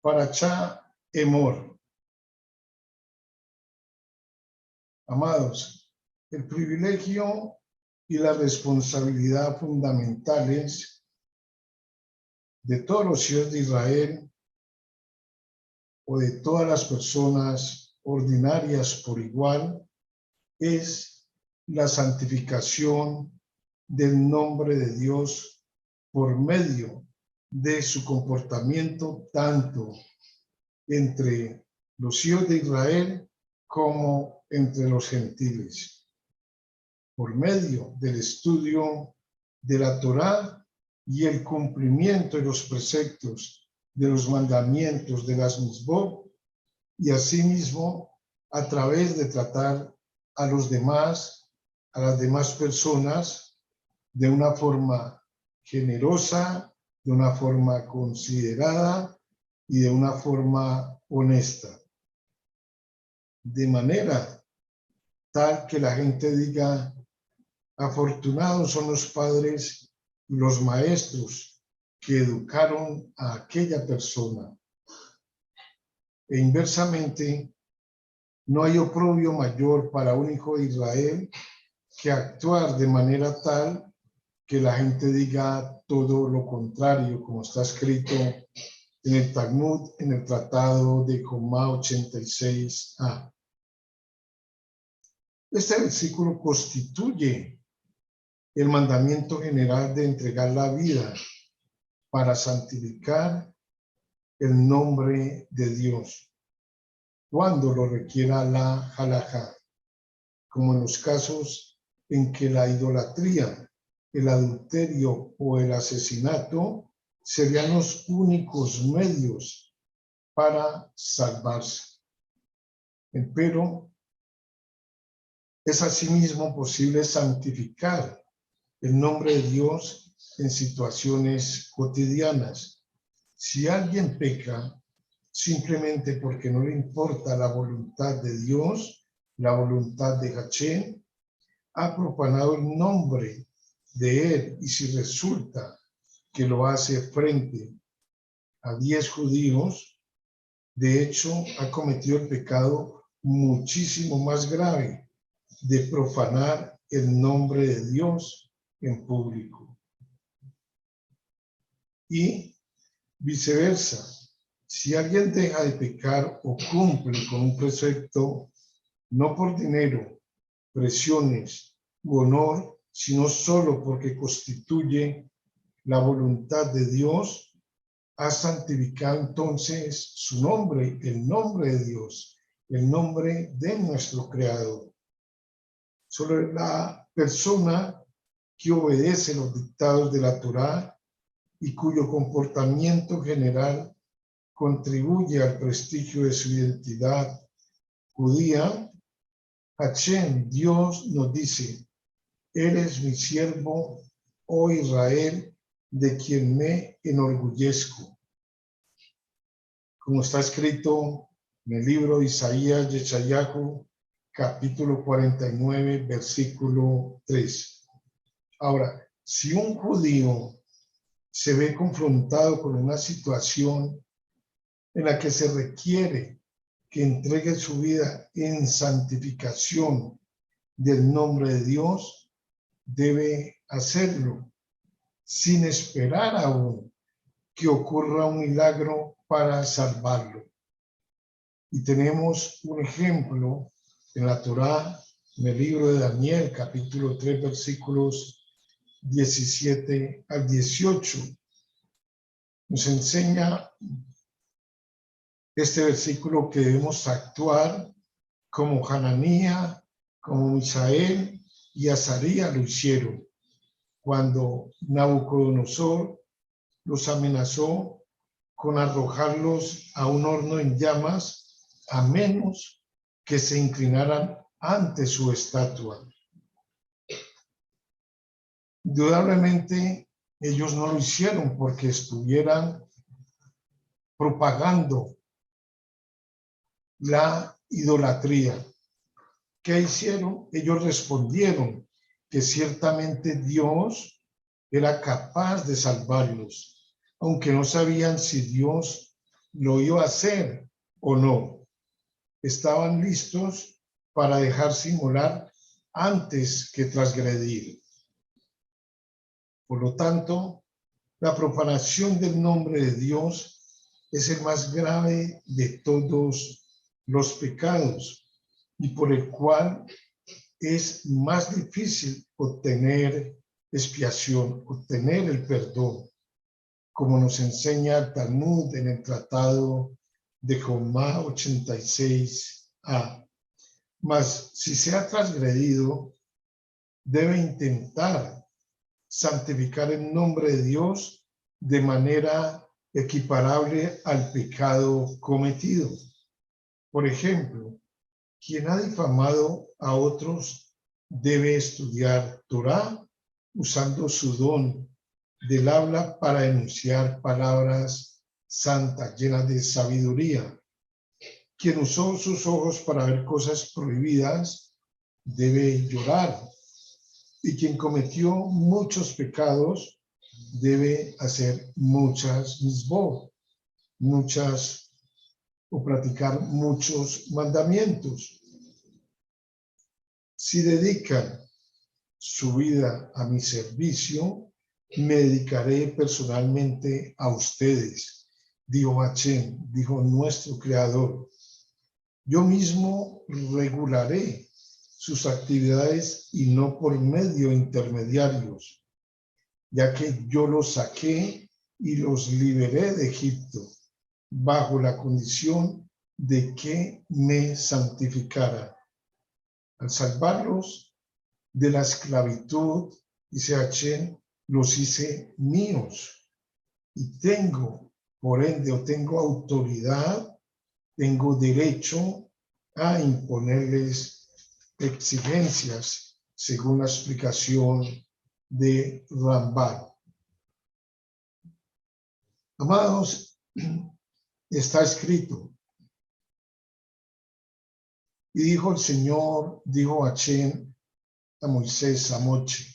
Parachá Emor. Amados, el privilegio y la responsabilidad fundamentales de todos los hijos de Israel o de todas las personas ordinarias por igual es la santificación del nombre de Dios por medio de su comportamiento tanto entre los hijos de Israel como entre los gentiles, por medio del estudio de la Torá y el cumplimiento de los preceptos de los mandamientos de las mitzvot, y asimismo a través de tratar a los demás, a las demás personas de una forma generosa, de una forma considerada y de una forma honesta. De manera tal que la gente diga, afortunados son los padres y los maestros que educaron a aquella persona. E inversamente, no hay oprobio mayor para un hijo de Israel que actuar de manera tal que la gente diga todo lo contrario, como está escrito en el Talmud, en el Tratado de Jomá 86a. Este versículo constituye el mandamiento general de entregar la vida para santificar el nombre de Dios, cuando lo requiera la halajá, como en los casos en que la idolatría, el adulterio o el asesinato serían los únicos medios para salvarse. Empero, es asimismo posible santificar el nombre de Dios en situaciones cotidianas. Si alguien peca simplemente porque no le importa la voluntad de Dios, la voluntad de Hashem, ha profanado el nombre de él, y si resulta que lo hace frente a 10 judíos, de hecho ha cometido el pecado muchísimo más grave de profanar el nombre de Dios en público. Y viceversa, si alguien deja de pecar o cumple con un precepto, no por dinero, presiones u honor, sino solo porque constituye la voluntad de Dios, ha santificado entonces su nombre, el nombre de Dios, el nombre de nuestro Creador. Solo la persona que obedece los dictados de la Torá y cuyo comportamiento general contribuye al prestigio de su identidad judía, Hashem, Dios, nos dice: eres mi siervo, oh Israel, de quien me enorgullezco. Como está escrito en el libro de Isaías, Yeshayahu, capítulo 49, versículo 3. Ahora, si un judío se ve confrontado con una situación en la que se requiere que entregue su vida en santificación del nombre de Dios, debe hacerlo sin esperar aún que ocurra un milagro para salvarlo. Y tenemos un ejemplo en la Torá, en el libro de Daniel, capítulo 3, versículos 17 al 18. Nos enseña este versículo que debemos actuar como Hananía, como Misael y Azarías lo hicieron cuando Nabucodonosor los amenazó con arrojarlos a un horno en llamas, a menos que se inclinaran ante su estatua. Indudablemente ellos no lo hicieron porque estuvieran propagando la idolatría. ¿Qué hicieron? Ellos respondieron que ciertamente Dios era capaz de salvarlos, aunque no sabían si Dios lo iba a hacer o no. Estaban listos para dejarse inmolar antes que transgredir. Por lo tanto, la profanación del nombre de Dios es el más grave de todos los pecados y por el cual es más difícil obtener expiación, obtener el perdón, como nos enseña el Talmud en el Tratado de Jomá 86a. Mas si se ha transgredido, debe intentar santificar el nombre de Dios de manera equiparable al pecado cometido. Por ejemplo, quien ha difamado a otros debe estudiar Torá usando su don del habla para enunciar palabras santas llenas de sabiduría. Quien usó sus ojos para ver cosas prohibidas debe llorar. Y quien cometió muchos pecados debe hacer muchas misbot, o practicar muchos mandamientos. Si dedican su vida a mi servicio, me dedicaré personalmente a ustedes, dijo Hashem, dijo nuestro Creador. Yo mismo regularé sus actividades y no por medio de intermediarios, ya que yo los saqué y los liberé de Egipto, bajo la condición de que me santificara. Al salvarlos de la esclavitud, dice Hashem, los hice míos y tengo, por ende, tengo autoridad, tengo derecho a imponerles exigencias según la explicación de Rambam. Amados, está escrito: y dijo el Señor, dijo Hashem a Moisés, a Moche,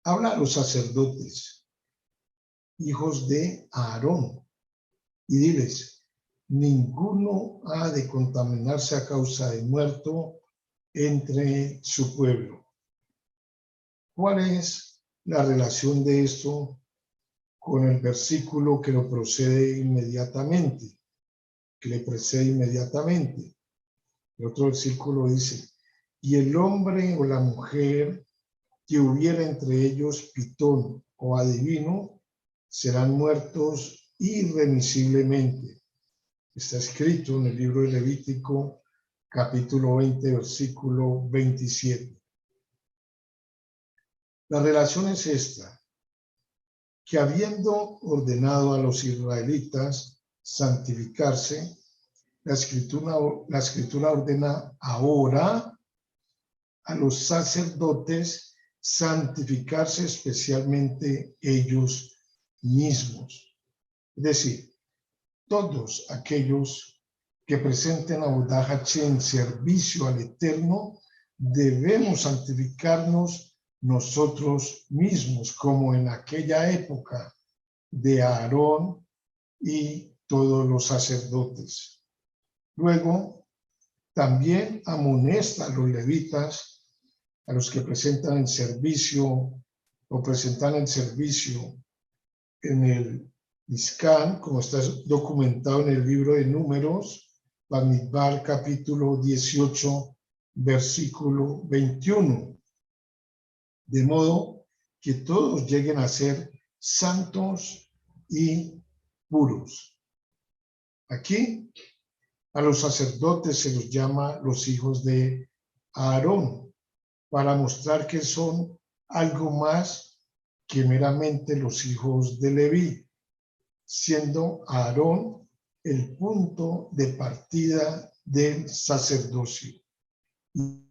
habla a los sacerdotes, hijos de Aarón, y diles: ninguno ha de contaminarse a causa de muerto entre su pueblo. ¿Cuál es la relación de esto con el versículo que lo precede inmediatamente? El otro versículo dice: y el hombre o la mujer que hubiera entre ellos pitón o adivino serán muertos irremisiblemente. Está escrito en el libro de Levítico, capítulo 20, versículo 27. La relación es esta: que habiendo ordenado a los israelitas santificarse, la escritura ordena ahora a los sacerdotes santificarse especialmente ellos mismos. Es decir, todos aquellos que presenten a Avodat Hashem, servicio al Eterno, debemos santificarnos nosotros mismos, como en aquella época de Aarón y todos los sacerdotes. Luego, también amonesta a los levitas, a los que presentan el servicio o presentan el servicio en el Mishkan, como está documentado en el libro de Números, Bamidbar, capítulo 18, versículo 21. De modo que todos lleguen a ser santos y puros. Aquí a los sacerdotes se los llama los hijos de Aarón, para mostrar que son algo más que meramente los hijos de Leví, siendo Aarón el punto de partida del sacerdocio. Y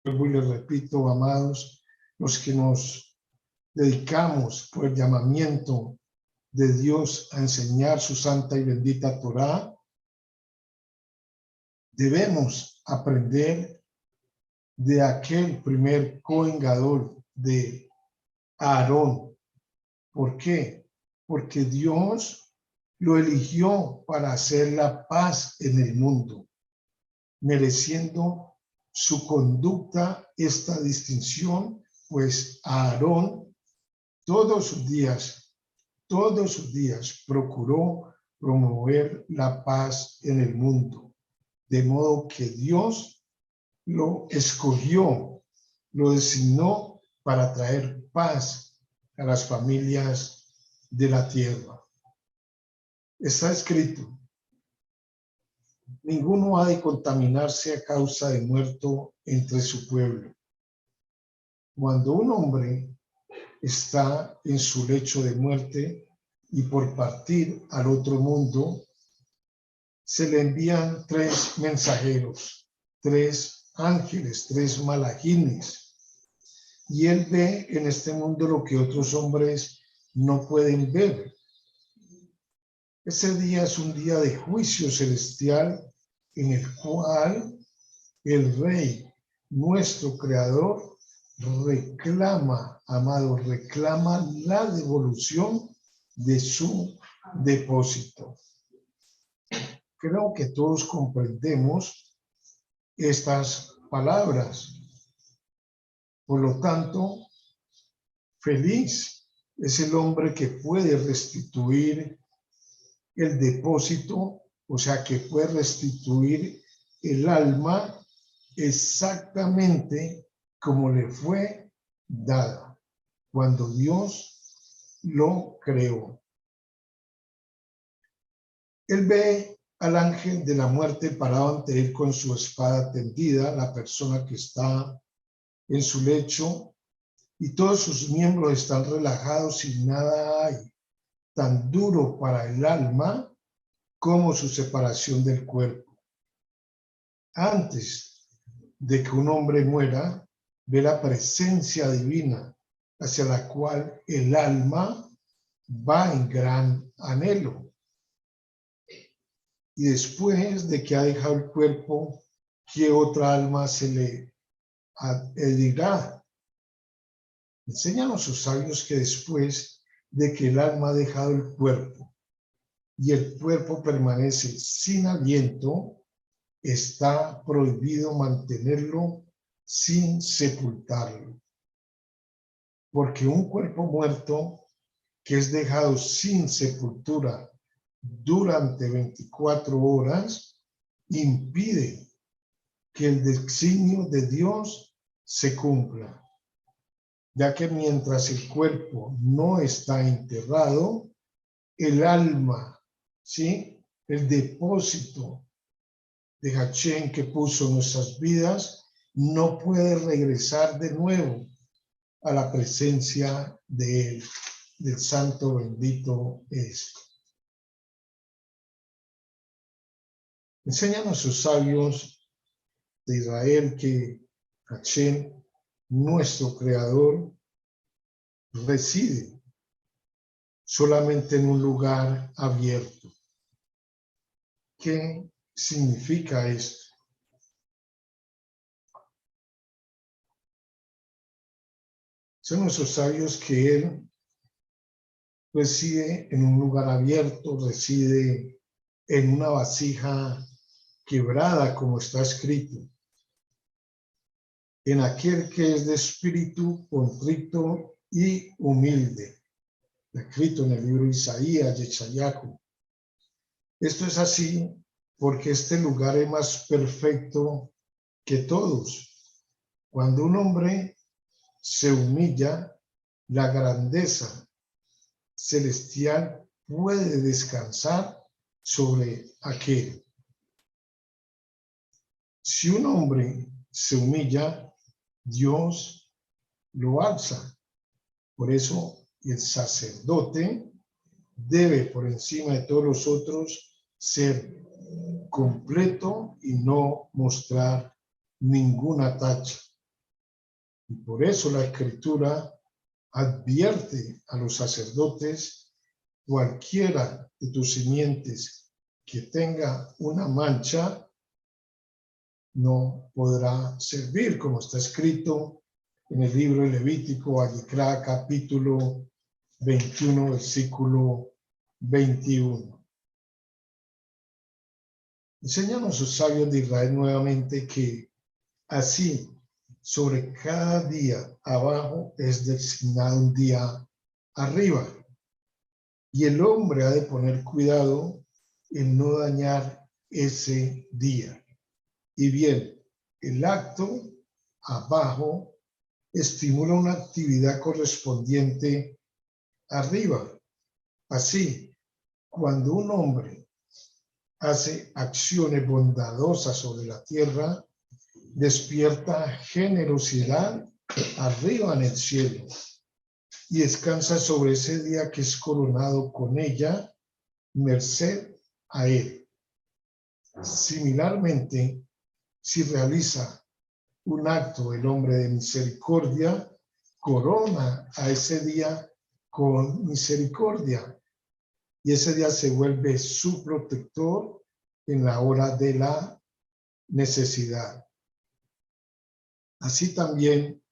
les repito, amados, los que nos dedicamos por el llamamiento de Dios a enseñar su santa y bendita Torá, debemos aprender de aquel primer Cohen Gadol, de Aarón. ¿Por qué? Porque Dios lo eligió para hacer la paz en el mundo, mereciendo su conducta esta distinción, pues Aarón todos sus días procuró promover la paz en el mundo, de modo que Dios lo escogió, lo designó para traer paz a las familias de la tierra. Está escrito: ninguno ha de contaminarse a causa de muerto entre su pueblo. Cuando un hombre está en su lecho de muerte y por partir al otro mundo, se le envían 3 mensajeros, 3 ángeles, 3 malajines, y él ve en este mundo lo que otros hombres no pueden ver. Ese día es un día de juicio celestial en el cual el Rey, nuestro Creador, reclama, amado, reclama la devolución de su depósito. Creo que todos comprendemos estas palabras. Por lo tanto, feliz es el hombre que puede restituir el depósito, o sea, que puede restituir el alma exactamente como le fue dada cuando Dios lo creó. Él ve al ángel de la muerte parado ante él con su espada tendida, la persona que está en su lecho, y todos sus miembros están relajados y nada hay tan duro para el alma como su separación del cuerpo. Antes de que un hombre muera, ve la presencia divina hacia la cual el alma va en gran anhelo. Y después de que ha dejado el cuerpo, ¿qué otra alma se le adherirá? Enseñan los sabios que después de que el alma ha dejado el cuerpo y el cuerpo permanece sin aliento, está prohibido mantenerlo sin sepultarlo. Porque un cuerpo muerto que es dejado sin sepultura durante 24 horas impide que el designio de Dios se cumpla, ya que mientras el cuerpo no está enterrado, el alma, ¿sí?, el depósito de Hachén que puso en nuestras vidas, no puede regresar de nuevo a la presencia de él, del santo bendito es. Enseñan a sus sabios de Israel que Hachén, nuestro creador, reside solamente en un lugar abierto. ¿Qué significa esto? Son nuestros sabios que él reside en un lugar abierto, reside en una vasija quebrada, como está escrito, en aquel que es de espíritu contrito y humilde, escrito en el libro de Isaías, Yechayahu. Esto es así porque este lugar es más perfecto que todos. Cuando un hombre se humilla, la grandeza celestial puede descansar sobre aquel. Si un hombre se humilla, Dios lo alza. Por eso el sacerdote debe, por encima de todos los otros, ser completo y no mostrar ninguna tacha. Y por eso la Escritura advierte a los sacerdotes: cualquiera de tus simientes que tenga una mancha no podrá servir, como está escrito en el libro de Levítico, Vayikra, capítulo 21, versículo 21. Enseñan los sabios de Israel nuevamente que así sobre cada día abajo es designado un día arriba. Y el hombre ha de poner cuidado en no dañar ese día. Y bien, el acto abajo estimula una actividad correspondiente arriba. Así, cuando un hombre hace acciones bondadosas sobre la tierra, despierta generosidad arriba en el cielo y descansa sobre ese día que es coronado con ella, merced a él. Similarmente, si realiza un acto el hombre de misericordia, corona a ese día con misericordia y ese día se vuelve su protector en la hora de la necesidad. Así también,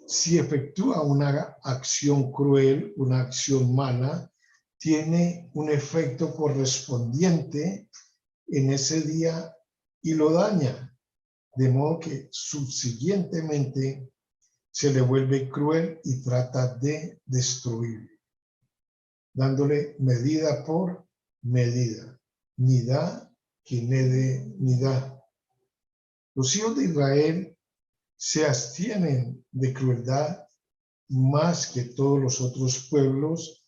si efectúa una acción cruel, una acción mala, tiene un efecto correspondiente en ese día y lo daña, de modo que subsiguientemente se le vuelve cruel y trata de destruir, dándole medida por medida, nidá kinede nidá. Los hijos de Israel se abstienen de crueldad más que todos los otros pueblos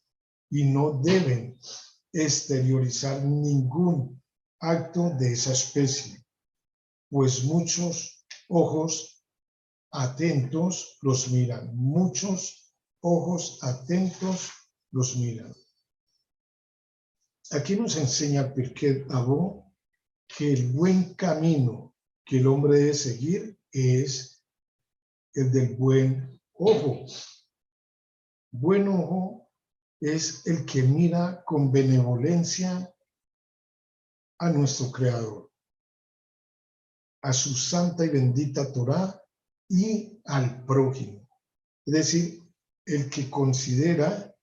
y no deben exteriorizar ningún acto de esa especie, pues muchos ojos atentos los miran, muchos ojos atentos los miran. Aquí nos enseña Pirkei Avot que el buen camino que el hombre debe seguir es el del buen ojo. Buen ojo es el que mira con benevolencia a nuestro Creador, a su santa y bendita Torá y al prójimo. Es decir, el que considera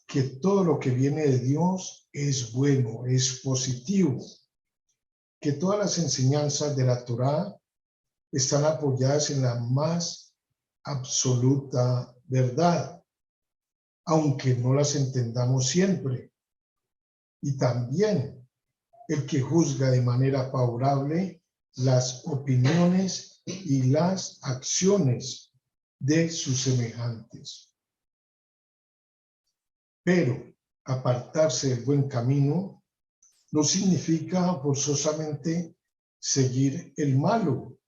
que todo lo que viene de Dios es bueno, es positivo, que todas las enseñanzas de la Torá están apoyadas en la más absoluta verdad, aunque no las entendamos siempre. Y también el que juzga de manera favorable las opiniones y las acciones de sus semejantes. Pero apartarse del buen camino no significa forzosamente seguir el malo.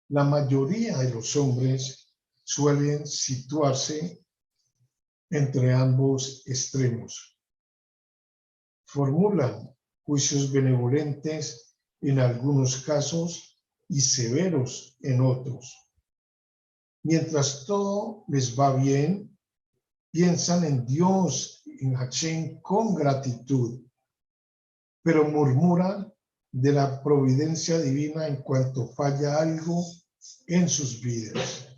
La mayoría de los hombres suelen situarse entre ambos extremos. Formulan juicios benevolentes en algunos casos y severos en otros. Mientras todo les va bien, piensan en Dios, en Hashem, con gratitud, pero murmuran de la providencia divina en cuanto falla algo en sus vidas.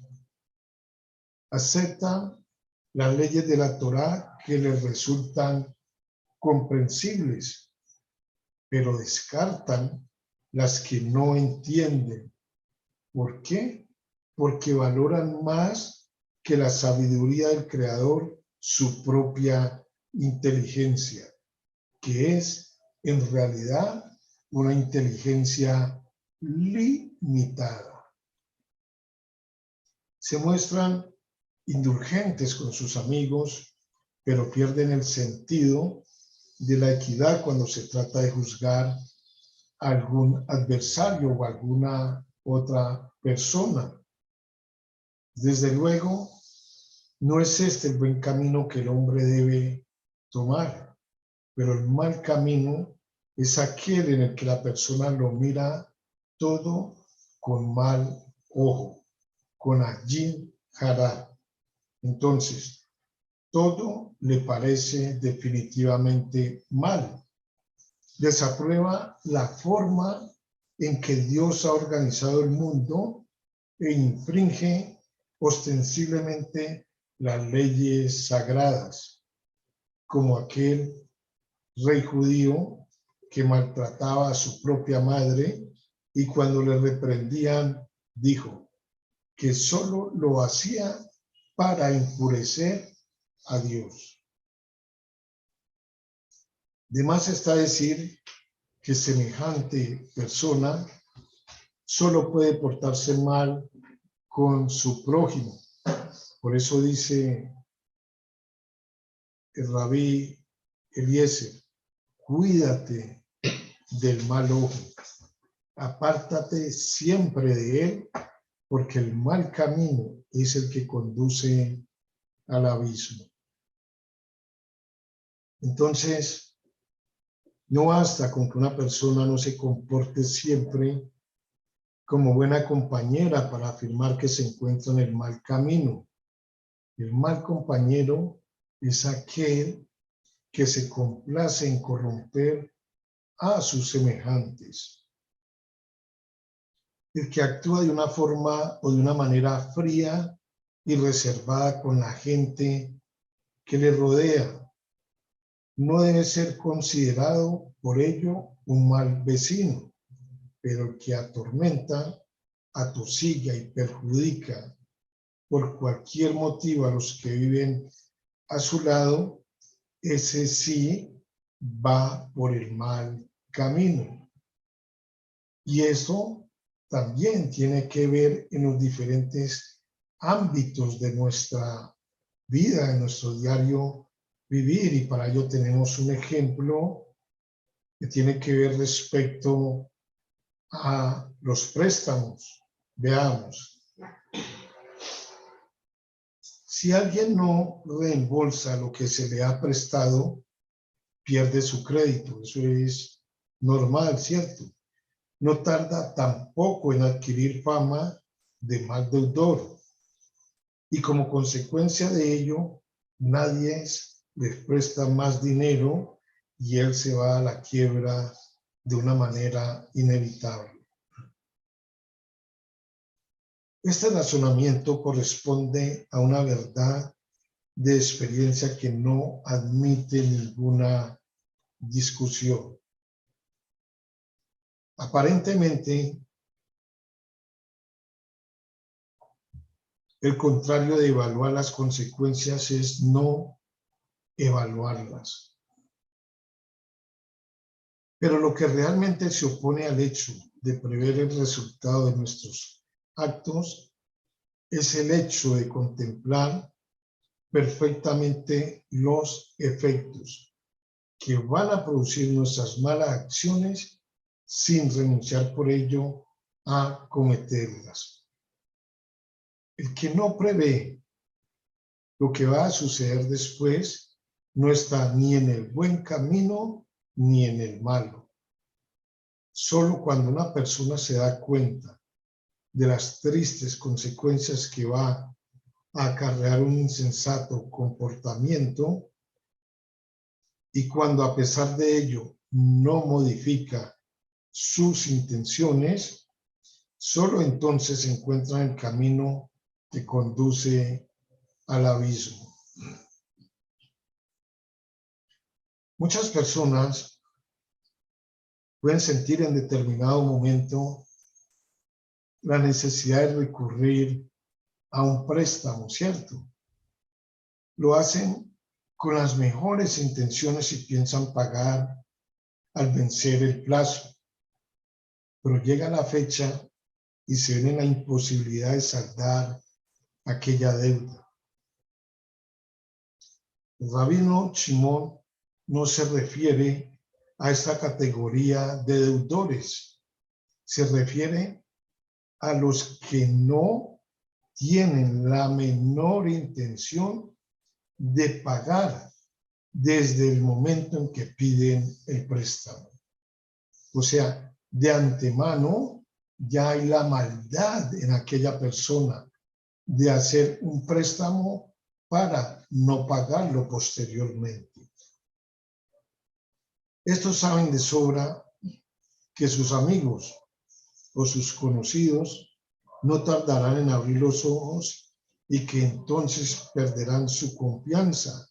Aceptan las leyes de la Torá que les resultan comprensibles, pero descartan las que no entienden. ¿Por qué? Porque valoran más que la sabiduría del Creador su propia inteligencia, que es en realidad una inteligencia limitada. Se muestran indulgentes con sus amigos, pero pierden el sentido de la equidad cuando se trata de juzgar a algún adversario o alguna otra persona. Desde luego, no es este el buen camino que el hombre debe tomar, pero el mal camino es aquel en el que la persona lo mira todo con mal ojo, con ajin hará. Entonces, todo le parece definitivamente mal. Desaprueba la forma en que Dios ha organizado el mundo e infringe ostensiblemente las leyes sagradas, como aquel rey judío que maltrataba a su propia madre y cuando le reprendían, dijo que solo lo hacía para enfurecer a Dios. De más está decir que semejante persona solo puede portarse mal con su prójimo. Por eso dice el rabí Eliezer, cuídate del mal ojo, apártate siempre de él, porque el mal camino es el que conduce al abismo. Entonces, no basta con que una persona no se comporte siempre como buena compañera para afirmar que se encuentra en el mal camino. El mal compañero es aquel que se complace en corromper a sus semejantes. El que actúa de una forma o de una manera fría y reservada con la gente que le rodea no debe ser considerado por ello un mal vecino, pero el que atormenta, atosiga y perjudica por cualquier motivo a los que viven a su lado, ese sí va por el mal camino. Y eso también tiene que ver en los diferentes ámbitos de nuestra vida, en nuestro diario vivir, y para ello tenemos un ejemplo que tiene que ver respecto a los préstamos. Veamos. Si alguien no reembolsa lo que se le ha prestado, pierde su crédito. Eso es normal, ¿cierto? No tarda tampoco en adquirir fama de mal deudor. Y como consecuencia de ello, nadie les presta más dinero y él se va a la quiebra de una manera inevitable. Este razonamiento corresponde a una verdad de experiencia que no admite ninguna discusión. Aparentemente, el contrario de evaluar las consecuencias es no evaluarlas. Pero lo que realmente se opone al hecho de prever el resultado de nuestros actos es el hecho de contemplar perfectamente los efectos que van a producir nuestras malas acciones sin renunciar por ello a cometerlas. El que no prevé lo que va a suceder después no está ni en el buen camino ni en el malo. Solo cuando una persona se da cuenta de las tristes consecuencias que va a acarrear un insensato comportamiento y cuando a pesar de ello no modifica sus intenciones, solo entonces se encuentra en el camino que conduce al abismo. Muchas personas pueden sentir en determinado momento la necesidad de recurrir a un préstamo, ¿cierto? Lo hacen con las mejores intenciones y piensan pagar al vencer el plazo, pero llega la fecha y se ven en la imposibilidad de saldar aquella deuda. El rabino Shimon no se refiere a esta categoría de deudores, se refiere a los que no tienen la menor intención de pagar desde el momento en que piden el préstamo. O sea, de antemano ya hay la maldad en aquella persona de hacer un préstamo para no pagarlo posteriormente. Estos saben de sobra que sus amigos o sus conocidos no tardarán en abrir los ojos y que entonces perderán su confianza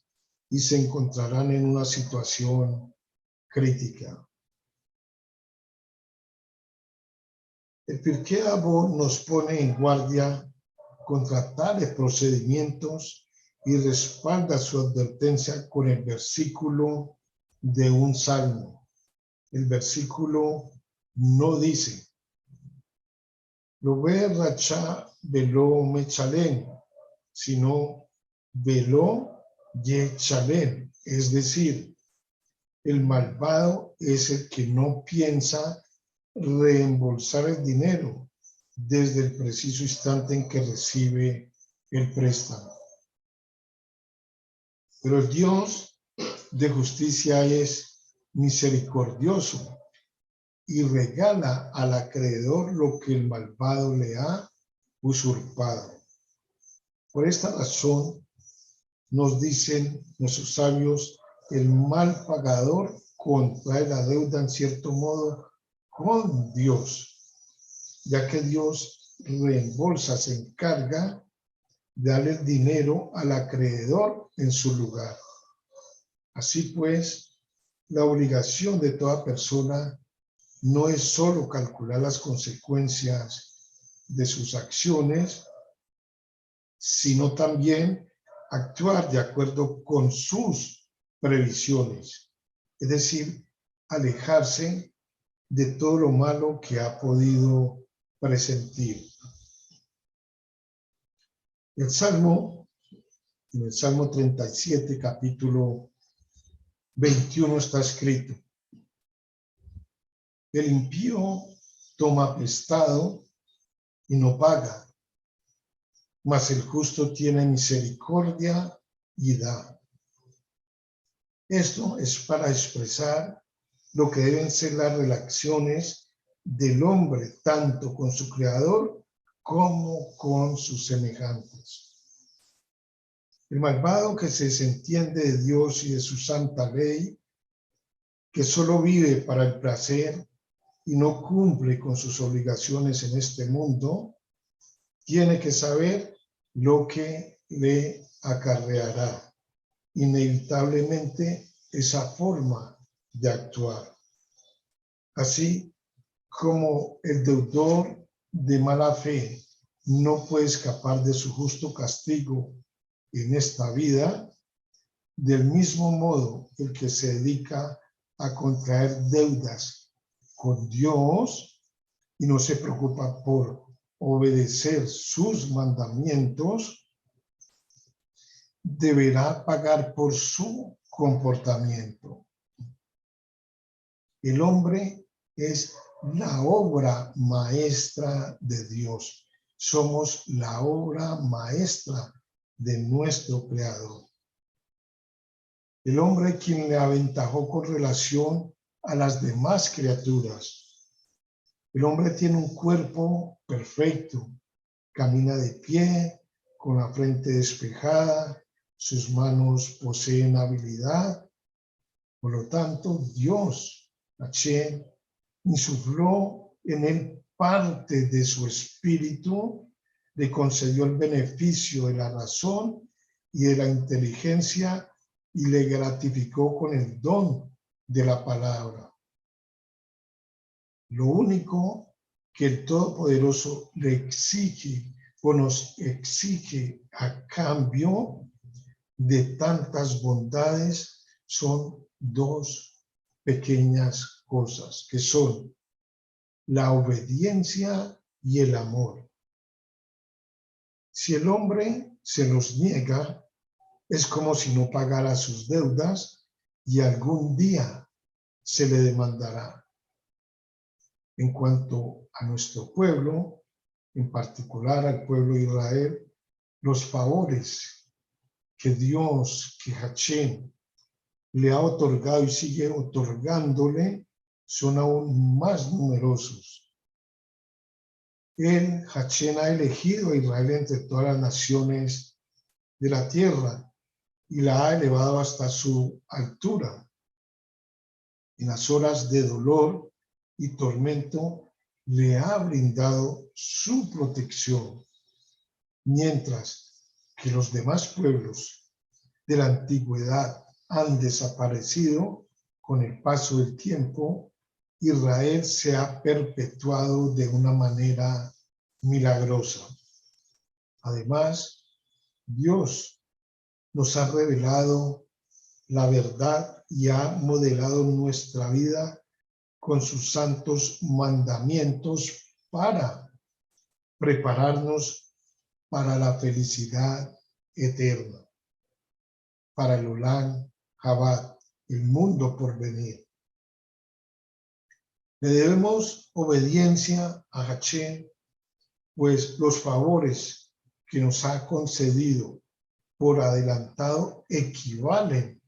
y se encontrarán en una situación crítica. El Pirkei Avot nos pone en guardia contra tales procedimientos y respalda su advertencia con el versículo de un salmo. El versículo no dice, lo ve racha velo mechalen, sino velo yechalen, es decir, el malvado es el que no piensa reembolsar el dinero desde el preciso instante en que recibe el préstamo. Pero el Dios de justicia es misericordioso y regala al acreedor lo que el malvado le ha usurpado. Por esta razón, nos dicen nuestros sabios, el mal pagador contrae la deuda en cierto modo con Dios, ya que Dios reembolsa, se encarga de darle el dinero al acreedor en su lugar. Así pues, la obligación de toda persona no es solo calcular las consecuencias de sus acciones, sino también actuar de acuerdo con sus previsiones, es decir, alejarse de todo lo malo que ha podido presentir. En el Salmo 37, capítulo 21 está escrito, el impío toma prestado y no paga, mas el justo tiene misericordia y da. Esto es para expresar lo que deben ser las relaciones del hombre, tanto con su creador como con sus semejantes. El malvado que se desentiende de Dios y de su santa ley, que solo vive para el placer y no cumple con sus obligaciones en este mundo, tiene que saber lo que le acarreará inevitablemente esa forma de actuar. Así como el deudor de mala fe no puede escapar de su justo castigo en esta vida, del mismo modo el que se dedica a contraer deudas con Dios y no se preocupa por obedecer sus mandamientos, deberá pagar por su comportamiento. El hombre es la obra maestra de Dios. Somos la obra maestra de nuestro Creador. El hombre quien le aventajó con relación a las demás criaturas. El hombre tiene un cuerpo perfecto, camina de pie, con la frente despejada, sus manos poseen habilidad. Por lo tanto, Dios, Hashem, insufló en él parte de su espíritu, le concedió el beneficio de la razón y de la inteligencia y le gratificó con el don de la palabra. Lo único que el Todopoderoso le exige o nos exige a cambio de tantas bondades son dos pequeñas cosas, que son la obediencia y el amor. Si el hombre se los niega, es como si no pagara sus deudas y algún día se le demandará. En cuanto a nuestro pueblo, en particular al pueblo de Israel, los favores que Dios, que Hashem, le ha otorgado y sigue otorgándole son aún más numerosos. Él, Hashem, ha elegido a Israel entre todas las naciones de la tierra y la ha elevado hasta su altura. En las horas de dolor y tormento le ha brindado su protección, mientras que los demás pueblos de la antigüedad han desaparecido con el paso del tiempo. Israel se ha perpetuado de una manera milagrosa. Además, Dios nos ha revelado la verdad y ha modelado nuestra vida con sus santos mandamientos para prepararnos para la felicidad eterna, para el Olam Jabad, el mundo por venir. Le debemos obediencia a Hashem, pues los favores que nos ha concedido por adelantado equivalen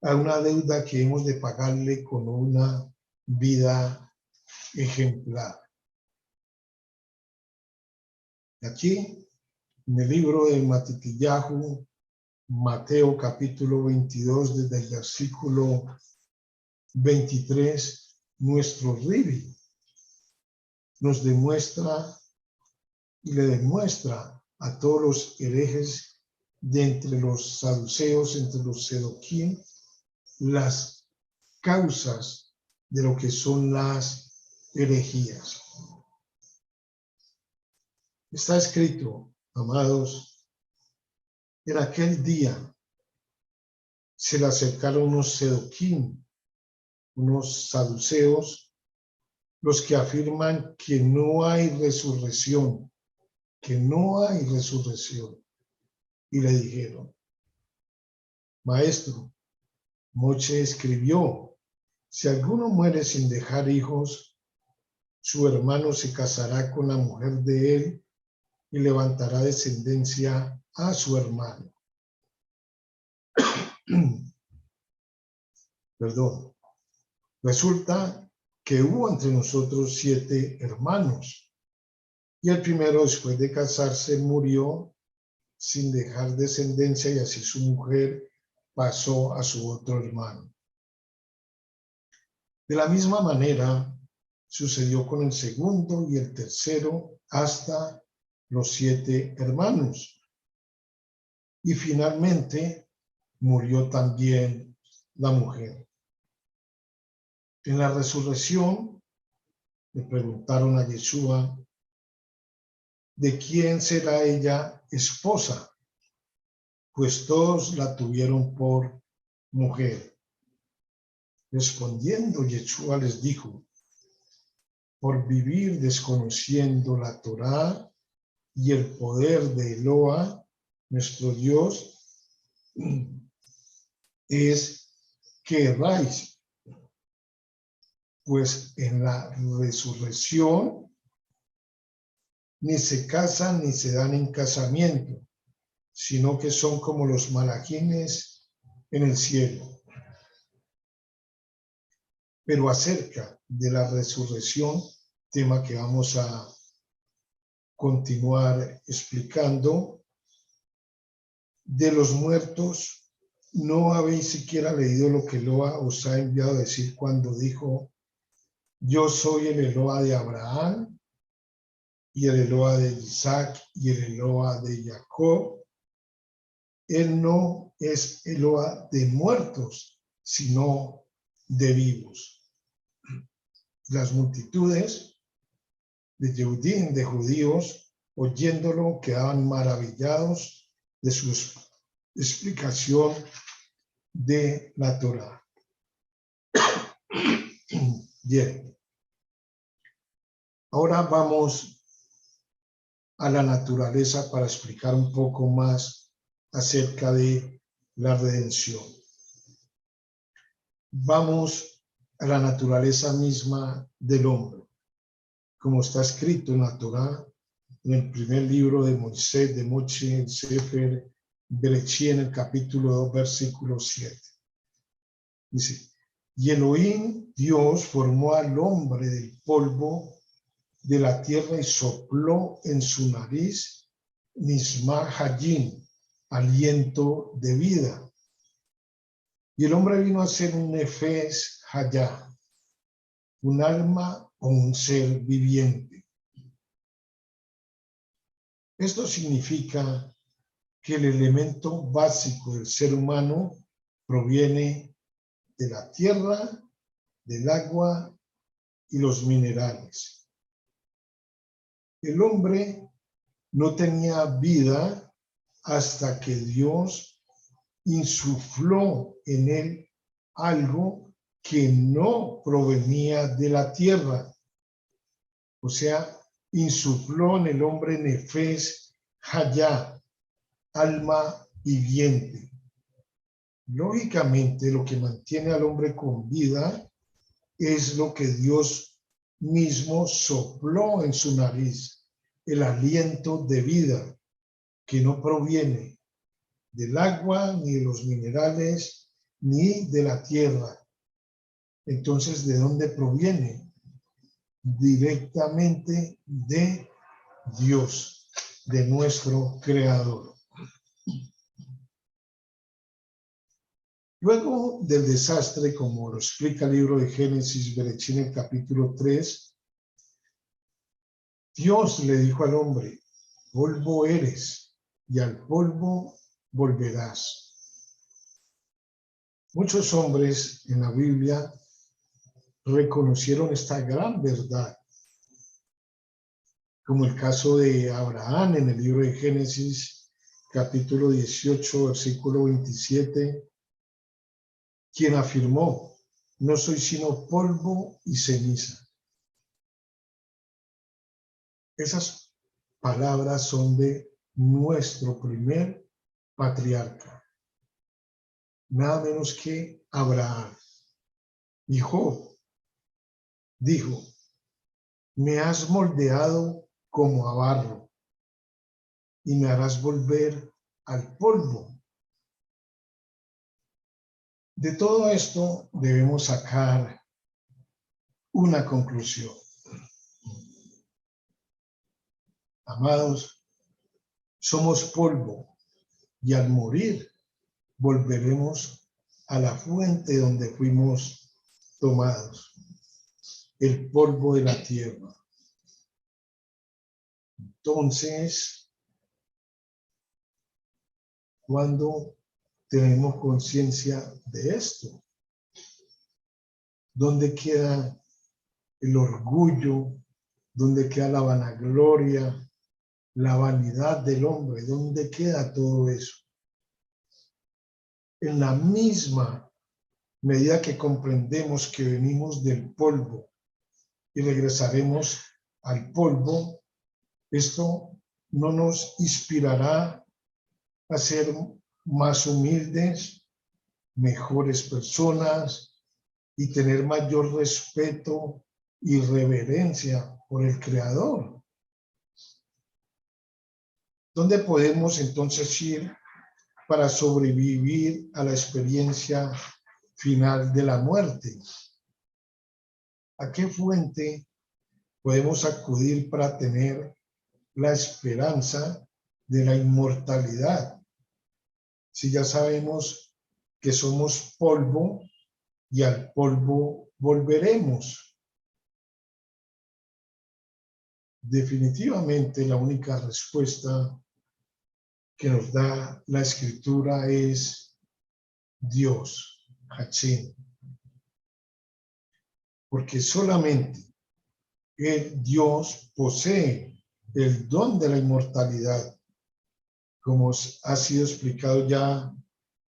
a una deuda que hemos de pagarle con una vida ejemplar. Aquí, en el libro de Matitillahu, Mateo capítulo 22, desde el versículo 23, nuestro Ribi nos demuestra y le demuestra a todos los herejes de entre los saduceos, entre los sedoquín, las causas de lo que son las herejías. Está escrito, amados, en aquel día se le acercaron unos sedoquín, unos saduceos, los que afirman que no hay resurrección, que no hay resurrección. Y le dijeron, maestro, Moche escribió, si alguno muere sin dejar hijos, su hermano se casará con la mujer de él y levantará descendencia a su hermano. Perdón. Resulta que hubo entre nosotros 7 hermanos, y el primero, después de casarse, murió sin dejar descendencia, y así su mujer pasó a su otro hermano. De la misma manera sucedió con el segundo y el tercero hasta los 7 hermanos. Y finalmente murió también la mujer. En la resurrección le preguntaron a Yeshua, ¿de quién será ella esposa? Pues todos la tuvieron por mujer. Respondiendo, Yeshua les dijo, por vivir desconociendo la Torá y el poder de Eloa, nuestro Dios, es que erráis, pues en la resurrección ni se casan ni se dan en casamiento, sino que son como los malajines en el cielo. Pero acerca de la resurrección, tema que vamos a continuar explicando, de los muertos, ¿no habéis siquiera leído lo que Eloa os ha enviado a decir cuando dijo, yo soy el Eloa de Abraham, y el Eloa de Isaac, y el Eloa de Jacob? Él no es Eloa de muertos, sino de vivos. Las multitudes de Yehudim, de judíos, oyéndolo, quedaban maravillados de su explicación de la Torá. Bien. Ahora vamos a la naturaleza para explicar un poco más acerca de la redención. Vamos a la naturaleza misma del hombre, como está escrito en la Torá, en el primer libro de Moisés, de Moche, en Sefer Berechí, en el capítulo 2, versículo 7. Dice, y Elohim, Dios, formó al hombre del polvo de la tierra y sopló en su nariz Nisma Hayim, aliento de vida. Y el hombre vino a ser un Nefesh Hayá, un alma o un ser viviente. Esto significa que el elemento básico del ser humano proviene de la tierra, del agua y los minerales. El hombre no tenía vida hasta que Dios insufló en él algo que no provenía de la tierra. O sea, insufló en el hombre nefes hayá, alma viviente. Lógicamente, lo que mantiene al hombre con vida es lo que Dios mismo sopló en su nariz, el aliento de vida, que no proviene del agua, ni de los minerales, ni de la tierra. Entonces, ¿de dónde proviene? Directamente de Dios, de nuestro Creador. Luego del desastre, como lo explica el libro de Génesis, Berechín, en el capítulo 3, Dios le dijo al hombre: polvo eres y al polvo volverás. Muchos hombres en la Biblia reconocieron esta gran verdad, como el caso de Abraham en el libro de Génesis, capítulo 18, versículo 27, quien afirmó: no soy sino polvo y ceniza. Esas palabras son de nuestro primer patriarca, nada menos que Abraham. Y Job dijo: me has moldeado como a barro y me harás volver al polvo. De todo esto debemos sacar una conclusión. Amados, somos polvo y al morir volveremos a la fuente donde fuimos tomados, el polvo de la tierra. Entonces, cuando tenemos conciencia de esto, ¿dónde queda el orgullo? ¿Dónde queda la vanagloria, la vanidad del hombre? ¿Dónde queda todo eso? En la misma medida que comprendemos que venimos del polvo y regresaremos al polvo, esto no nos inspirará a ser más humildes, mejores personas y tener mayor respeto y reverencia por el Creador. ¿Dónde podemos entonces ir para sobrevivir a la experiencia final de la muerte? ¿A qué fuente podemos acudir para tener la esperanza de la inmortalidad, si ya sabemos que somos polvo y al polvo volveremos? Definitivamente la única respuesta que nos da la Escritura es Dios, Hachén, porque solamente Dios posee el don de la inmortalidad, como ha sido explicado ya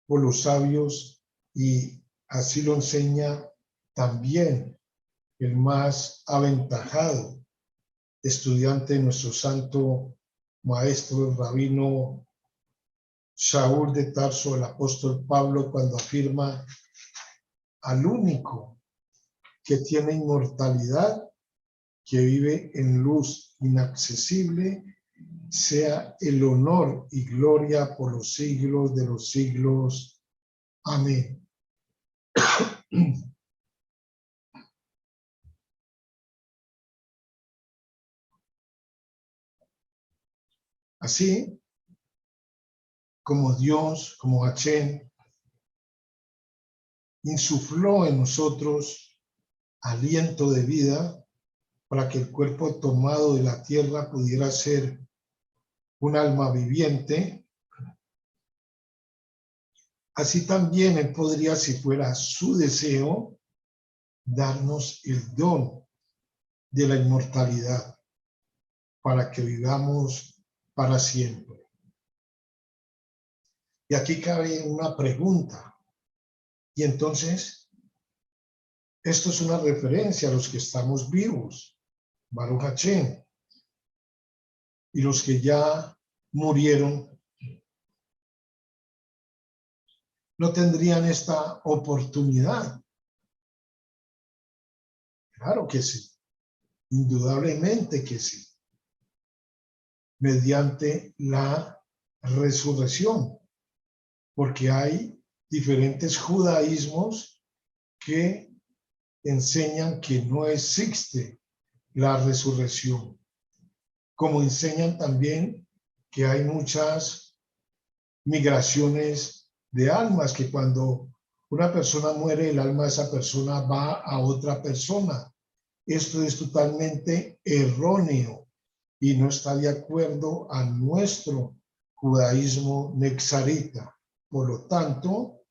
por los sabios, y así lo enseña también el más aventajado estudiante de nuestro santo maestro, el rabino Shaul de Tarso, el apóstol Pablo, cuando afirma: al único que tiene inmortalidad, que vive en luz inaccesible, sea el honor y gloria por los siglos de los siglos. Amén. Así como Dios, como Hachén, insufló en nosotros aliento de vida para que el cuerpo tomado de la tierra pudiera ser un alma viviente, así también Él podría, si fuera su deseo, darnos el don de la inmortalidad para que vivamos para siempre. Y aquí cabe una pregunta. Y entonces, esto es una referencia a los que estamos vivos, Baruch Hashem, y los que ya murieron no tendrían esta oportunidad. Claro que sí, indudablemente que sí, mediante la resurrección, porque hay diferentes judaísmos que enseñan que no existe la resurrección, como enseñan también que hay muchas migraciones de almas, que cuando una persona muere, el alma de esa persona va a otra persona. Esto es totalmente erróneo y no está de acuerdo a nuestro judaísmo nexarita. Por lo tanto,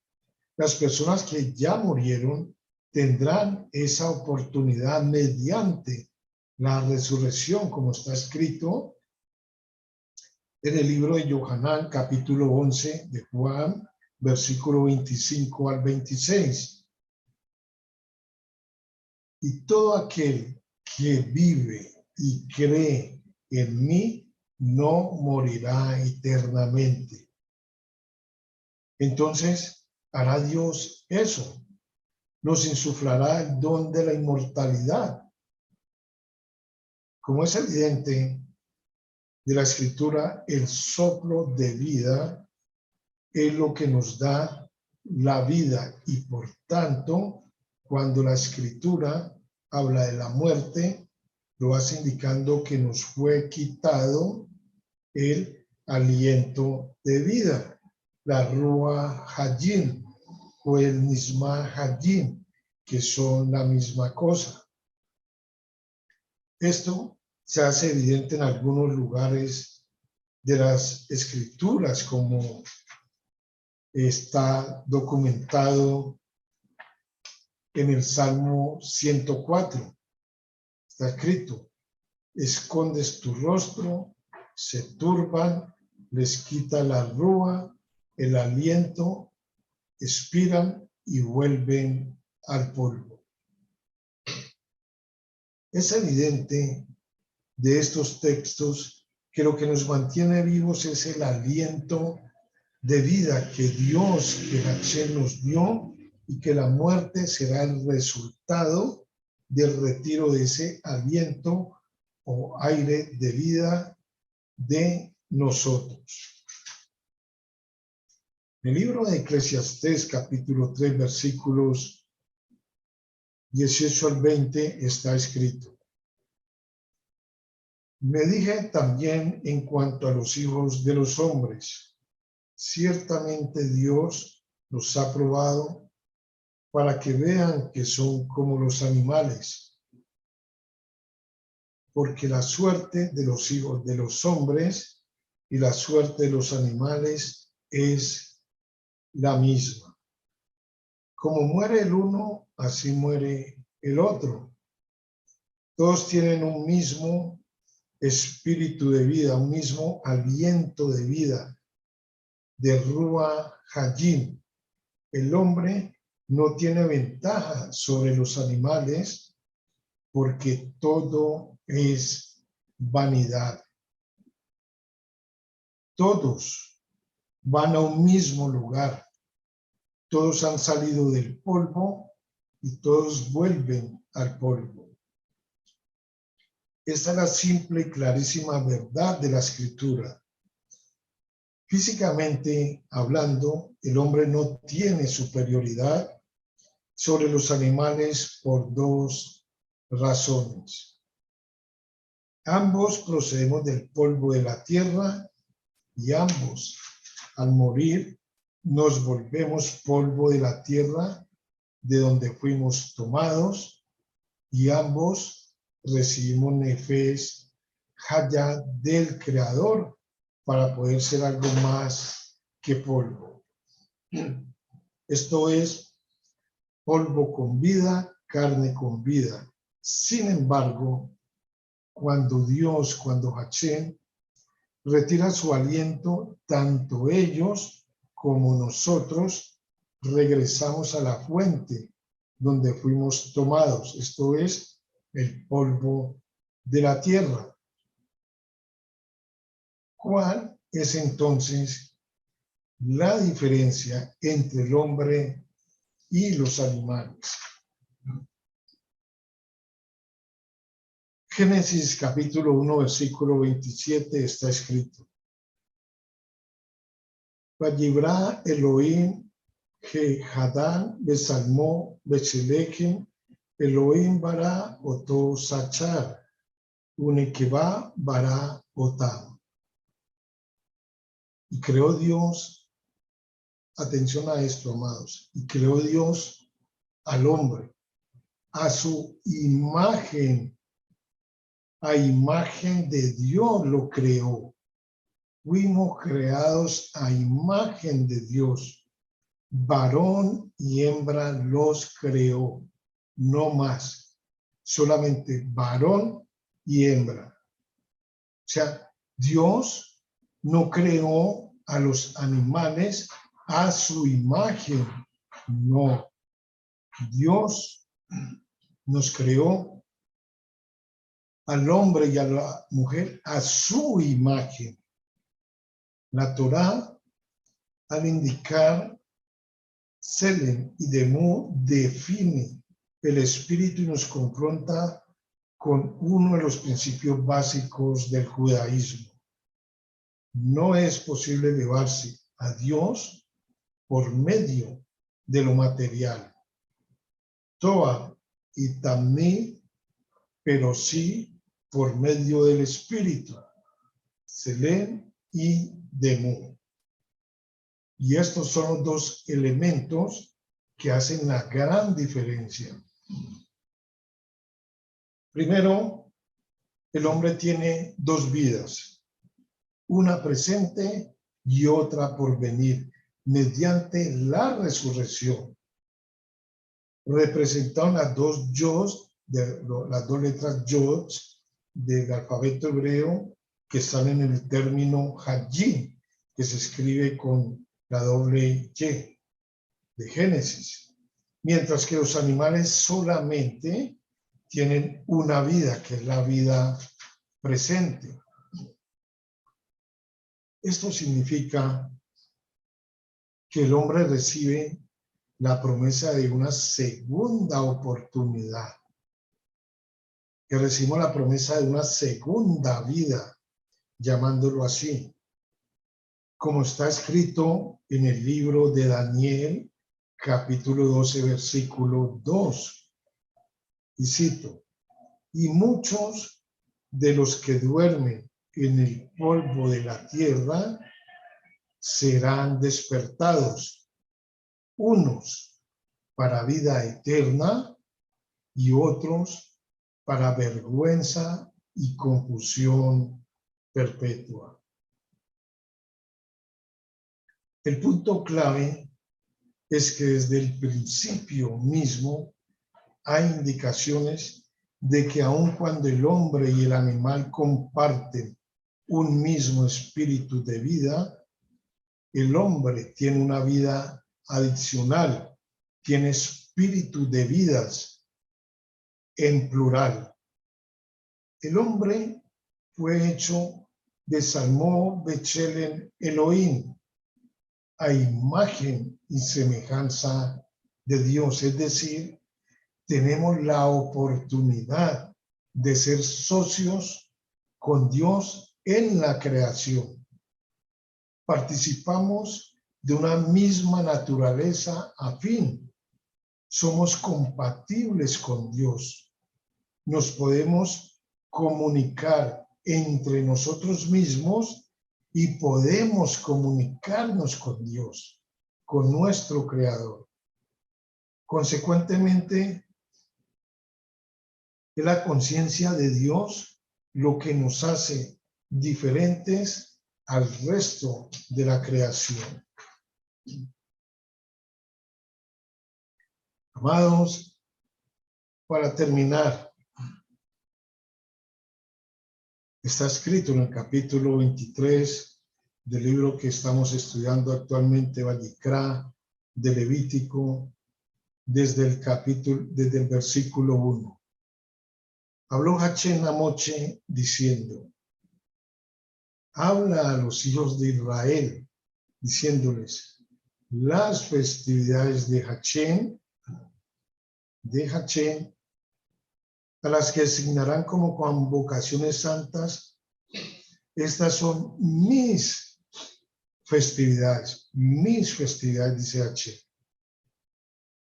las personas que ya murieron tendrán esa oportunidad mediante la resurrección, como está escrito en el libro de Yohanan, capítulo 11 de Juan, versículo 25 al 26. Y todo aquel que vive y cree en mí no morirá eternamente. Entonces, hará Dios eso. Nos insuflará el don de la inmortalidad. Como es evidente de la Escritura, el soplo de vida es lo que nos da la vida y por tanto, cuando la Escritura habla de la muerte, lo hace indicando que nos fue quitado el aliento de vida, la Ruach Hayim o el Nisma Hayim, que son la misma cosa. Esto se hace evidente en algunos lugares de las Escrituras, como está documentado en el Salmo 104. Está escrito: escondes tu rostro, se turban, les quita la rúa, el aliento, expiran y vuelven al polvo. Es evidente de estos textos que lo que nos mantiene vivos es el aliento de vida que Dios, que Hashem nos dio, y que la muerte será el resultado del retiro de ese aliento o aire de vida de nosotros. En el libro de Eclesiastés, capítulo 3, versículos 18 al 20, está escrito: me dije también en cuanto a los hijos de los hombres, ciertamente Dios los ha probado para que vean que son como los animales, porque la suerte de los hijos de los hombres y la suerte de los animales es la misma. Como muere el uno, así muere el otro. Todos tienen un mismo espíritu de vida, un mismo aliento de vida, de Ruach Hayim. El hombre no tiene ventaja sobre los animales porque todo es vanidad. Todos van a un mismo lugar. Todos han salido del polvo y todos vuelven al polvo. Esta es la simple y clarísima verdad de la Escritura. Físicamente hablando, el hombre no tiene superioridad sobre los animales por dos razones. Ambos procedemos del polvo de la tierra y ambos, al morir, nos volvemos polvo de la tierra de donde fuimos tomados, y ambos recibimos nefesh hayá del Creador para poder ser algo más que polvo. Esto es polvo con vida, carne con vida. Sin embargo, cuando Hashem retira su aliento, tanto ellos como nosotros regresamos a la fuente donde fuimos tomados, esto es, el polvo de la tierra. ¿Cuál es entonces la diferencia entre el hombre y los animales? Génesis capítulo 1, versículo 27 está escrito: Vayibra Elohim que Hadán besalmó Bechelechem Elohim bara oto sachar unequeba bara otam. Y creó Dios, atención a esto, amados, y creó Dios al hombre a su imagen, a imagen de Dios lo creó. Fuimos creados a imagen de Dios. Varón y hembra los creó, no más. Solamente varón y hembra. O sea, Dios no creó a los animales a su imagen. No. Dios nos creó al hombre y a la mujer a su imagen. La Torá, al indicar Selem y Demú, define el espíritu y nos confronta con uno de los principios básicos del judaísmo. No es posible elevarse a Dios por medio de lo material. Toa y Tamni, pero sí por medio del espíritu. Selem y Demú. Y estos son los dos elementos que hacen la gran diferencia. Primero, el hombre tiene dos vidas, una presente y otra por venir, mediante la resurrección. Representaron las dos yos, las dos letras yos del alfabeto hebreo que están en el término Hayim, que se escribe con la doble Y de Génesis, mientras que los animales solamente tienen una vida, que es la vida presente. Esto significa que el hombre recibe la promesa de una segunda oportunidad, que recibimos la promesa de una segunda vida, llamándolo así, como está escrito en el libro de Daniel, capítulo 12, versículo 2. Y cito: y muchos de los que duermen en el polvo de la tierra serán despertados, unos para vida eterna y otros para vergüenza y confusión perpetua. El punto clave es que desde el principio mismo hay indicaciones de que aun cuando el hombre y el animal comparten un mismo espíritu de vida, el hombre tiene una vida adicional, tiene espíritu de vidas en plural. El hombre fue hecho de Salmó Bechelen Elohim, a imagen y semejanza de Dios, es decir, tenemos la oportunidad de ser socios con Dios en la creación. Participamos de una misma naturaleza afín. Somos compatibles con Dios. Nos podemos comunicar entre nosotros mismos y podemos comunicarnos con Dios, con nuestro Creador. Consecuentemente, es la conciencia de Dios lo que nos hace diferentes al resto de la creación. Amados, para terminar, Está escrito en el capítulo 23 del libro que estamos estudiando actualmente, Vallicrá, de Levítico, desde el versículo 1. Habló Hachén a Moche diciendo: habla a los hijos de Israel, diciéndoles: las festividades de Hachén, a las que asignarán como convocaciones santas, estas son mis festividades, dice Hachén.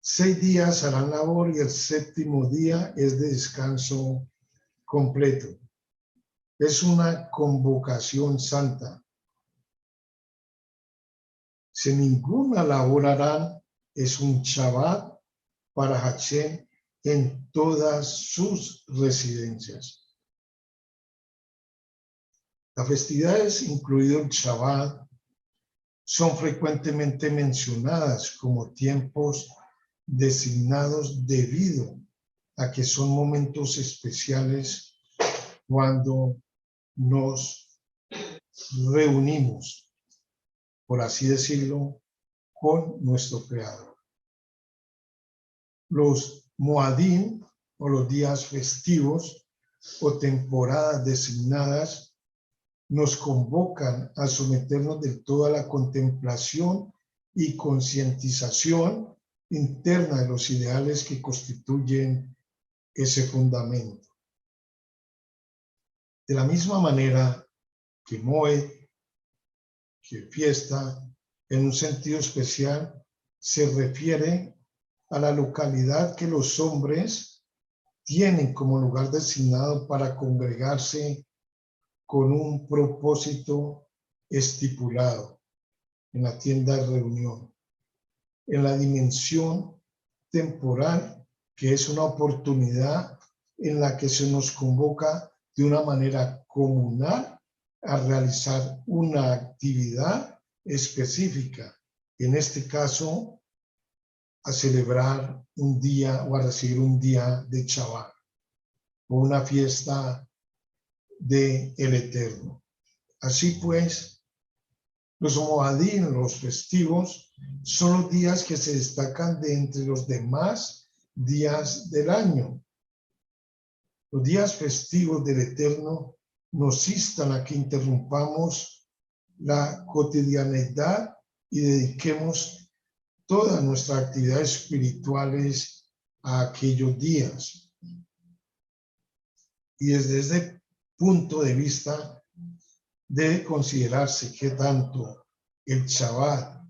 6 días harán labor y el 7º día es de descanso completo. Es una convocación santa. Si ninguna labor harán, es un Shabbat para Hachén en todas sus residencias. Las festividades, incluido el Shabbat, son frecuentemente mencionadas como tiempos designados debido a que son momentos especiales cuando nos reunimos, por así decirlo, con nuestro Creador. Los Moadim, o los días festivos o temporadas designadas, nos convocan a someternos del todo a la contemplación y concientización interna de los ideales que constituyen ese fundamento. De la misma manera que Moed, que fiesta, en un sentido especial, se refiere a la localidad que los hombres tienen como lugar designado para congregarse con un propósito estipulado en la tienda de reunión, en la dimensión temporal, que es una oportunidad en la que se nos convoca de una manera comunal a realizar una actividad específica, en este caso a celebrar un día o a recibir un día de Shabbat o una fiesta de el Eterno. Así pues, los Moadim, los festivos, son los días que se destacan de entre los demás días del año. Los días festivos del Eterno nos instan a que interrumpamos la cotidianidad y dediquemos todas nuestras actividades espirituales a aquellos días. Y desde este punto de vista, debe considerarse que tanto el Shabbat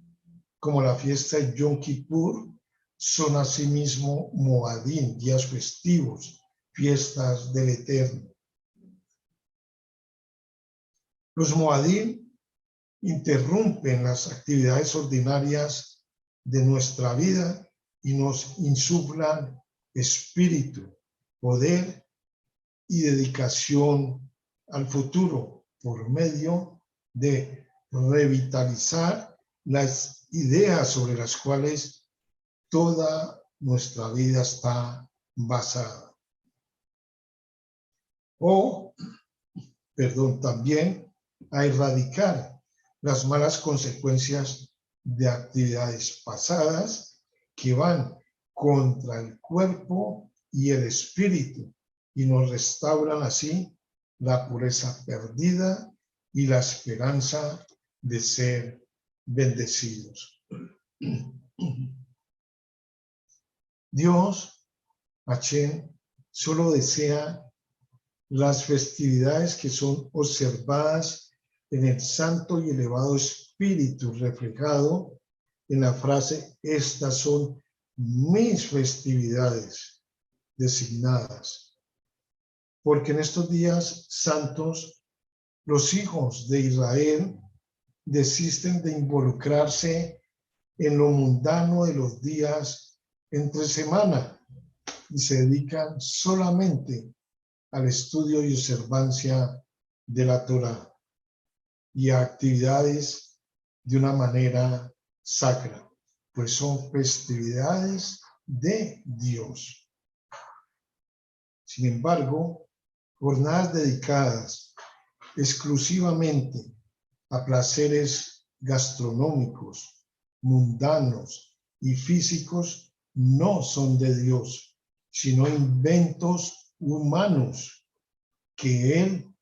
como la fiesta de Yom Kippur son asimismo Moadim, días festivos, fiestas del Eterno. Los Moadim interrumpen las actividades ordinarias de nuestra vida y nos insuflan espíritu, poder y dedicación al futuro por medio de revitalizar las ideas sobre las cuales toda nuestra vida está basada. También a erradicar las malas consecuencias de actividades pasadas que van contra el cuerpo y el espíritu y nos restauran así la pureza perdida y la esperanza de ser bendecidos. Dios, Hachén, solo desea las festividades que son observadas en el santo y elevado espíritu reflejado en la frase: estas son mis festividades designadas. Porque en estos días santos, los hijos de Israel desisten de involucrarse en lo mundano de los días entre semana y se dedican solamente al estudio y observancia de la Torá y a actividades de una manera sacra, pues son festividades de Dios. Sin embargo, jornadas dedicadas exclusivamente a placeres gastronómicos, mundanos y físicos no son de Dios, sino inventos humanos que Él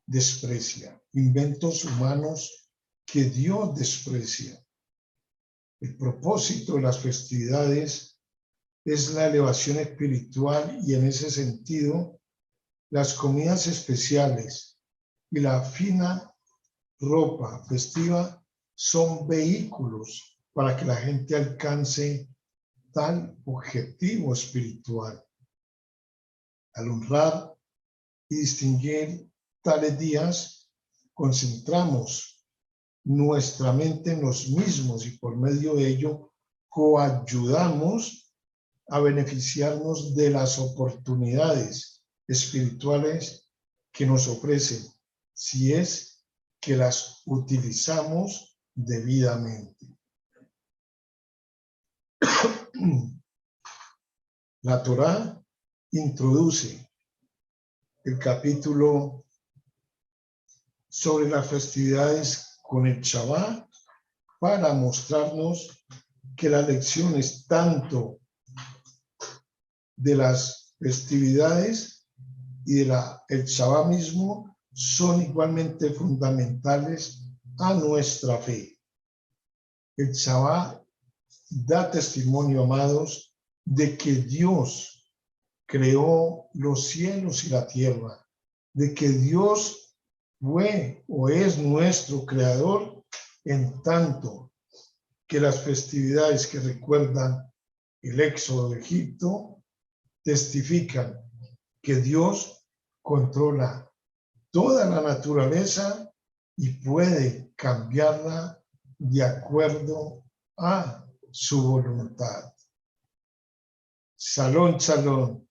desprecia, inventos humanos que Dios desprecia. El propósito de las festividades es la elevación espiritual y en ese sentido, las comidas especiales y la fina ropa festiva son vehículos para que la gente alcance tal objetivo espiritual. Al honrar y distinguir tales días, concentramos nuestra mente en los mismos y por medio de ello coayudamos a beneficiarnos de las oportunidades espirituales que nos ofrecen, si es que las utilizamos debidamente. La Torá introduce el capítulo sobre las festividades con el Shabbat para mostrarnos que las lecciones tanto de las festividades y de el Shabbat mismo son igualmente fundamentales a nuestra fe. El Shabbat da testimonio, amados, de que Dios creó los cielos y la tierra, de que Dios fue o es nuestro creador, en tanto que las festividades que recuerdan el éxodo de Egipto testifican que Dios controla toda la naturaleza y puede cambiarla de acuerdo a su voluntad. Shalom, shalom.